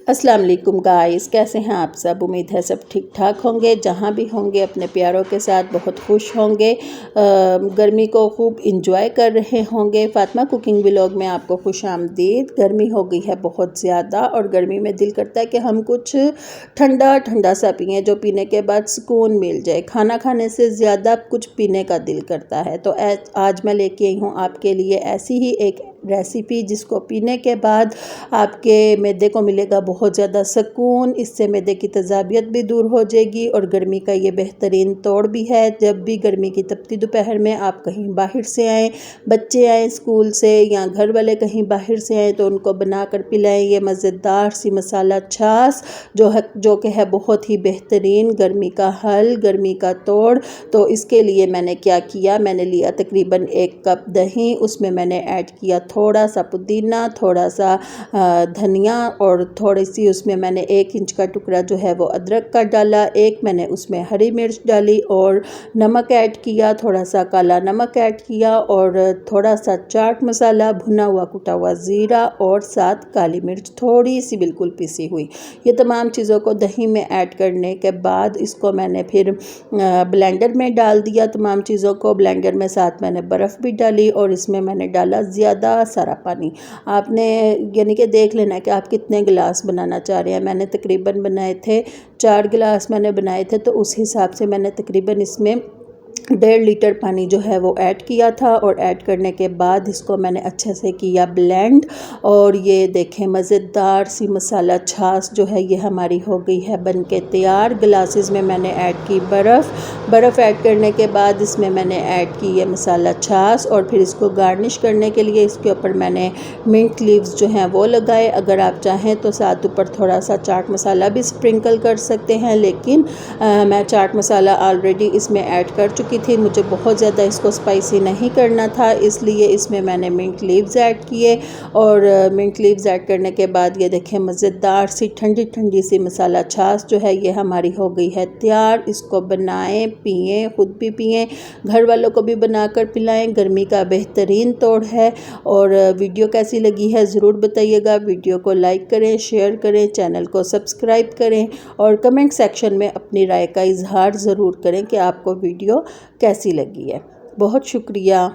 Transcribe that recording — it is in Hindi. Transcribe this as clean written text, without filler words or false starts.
अस्सलाम वालेकुम गाइस, कैसे हैं आप सब। उम्मीद है सब ठीक ठाक होंगे, जहाँ भी होंगे अपने प्यारों के साथ बहुत खुश होंगे, गर्मी को खूब इंजॉय कर रहे होंगे। फातिमा कुकिंग व्लॉग में आपको खुश आमदीद। गर्मी हो गई है बहुत ज़्यादा और गर्मी में दिल करता है कि हम कुछ ठंडा ठंडा सा पिएँ, जो पीने के बाद सुकून मिल जाए। खाना खाने से ज़्यादा कुछ पीने का दिल करता है। तो आज मैं लेके आई हूँ आपके लिए ऐसी ही एक रेसिपी, जिसको पीने के बाद आपके मैदे को मिलेगा बहुत ज़्यादा सुकून। इससे मैदे की तेज़ाबियत भी दूर हो जाएगी और गर्मी का ये बेहतरीन तोड़ भी है। जब भी गर्मी की तपती दोपहर में आप कहीं बाहर से आएँ, बच्चे आएँ स्कूल से या घर वाले कहीं बाहर से आएँ, तो उनको बना कर पिलाएँ ये मज़ेदार सी मसाला छाछ, जो कि है बहुत ही बेहतरीन गर्मी का हल, गर्मी का तोड़। तो इसके लिए मैंने क्या किया, मैंने लिया तकरीबन 1 कप दही, उसमें मैंने ऐड किया थोड़ा सा पुदीना, थोड़ा सा धनिया और थोड़ी सी उसमें मैंने 1 इंच का टुकड़ा जो है वो अदरक का डाला। एक मैंने उसमें हरी मिर्च डाली और नमक ऐड किया, थोड़ा सा काला नमक ऐड किया और थोड़ा सा चाट मसाला, भुना हुआ कुटा हुआ ज़ीरा और साथ काली मिर्च थोड़ी सी बिल्कुल पिसी हुई। ये तमाम चीज़ों को दही में ऐड करने के बाद इसको मैंने फिर ब्लेंडर में डाल दिया। तमाम चीज़ों को ब्लेंडर में, साथ मैंने बर्फ़ भी डाली और इसमें मैंने डाला ज़्यादा सारा पानी। आपने यानी कि देख लेना कि आप कितने गिलास बनाना चाह रहे हैं। मैंने तकरीबन बनाए थे 4 गिलास मैंने बनाए थे, तो उस हिसाब से मैंने तकरीबन इसमें 1.5 लीटर पानी जो है वो ऐड किया था। और ऐड करने के बाद इसको मैंने अच्छे से किया ब्लेंड और ये देखें मज़ेदार सी मसाला छाछ जो है ये हमारी हो गई है बन के तैयार। ग्लासेस में मैंने ऐड की बर्फ़ ऐड करने के बाद इसमें मैंने ऐड की ये मसाला छाछ और फिर इसको गार्निश करने के लिए इसके ऊपर मैंने मिंट लीव्स जो हैं वो लगाए। अगर आप चाहें तो साथ ऊपर थोड़ा सा चाट मसाला भी स्प्रिंकल कर सकते हैं, लेकिन मैं चाट मसाला ऑलरेडी इसमें ऐड कर चुकी थी। मुझे बहुत ज़्यादा इसको स्पाइसी नहीं करना था, इसलिए इसमें मैंने मिंट लीव्स ऐड किए। और मिंट लीव्स ऐड करने के बाद ये देखें मज़ेदार सी ठंडी ठंडी सी मसाला छाछ जो है ये हमारी हो गई है तैयार। इसको बनाएं, पिएं, ख़ुद भी पिएं, घर वालों को भी बनाकर पिलाएं। गर्मी का बेहतरीन तोड़ है। और वीडियो कैसी लगी है ज़रूर बताइएगा। वीडियो को लाइक करें, शेयर करें, चैनल को सब्सक्राइब करें और कमेंट सेक्शन में अपनी राय का इजहार ज़रूर करें कि आपको वीडियो कैसी लगी है। बहुत शुक्रिया।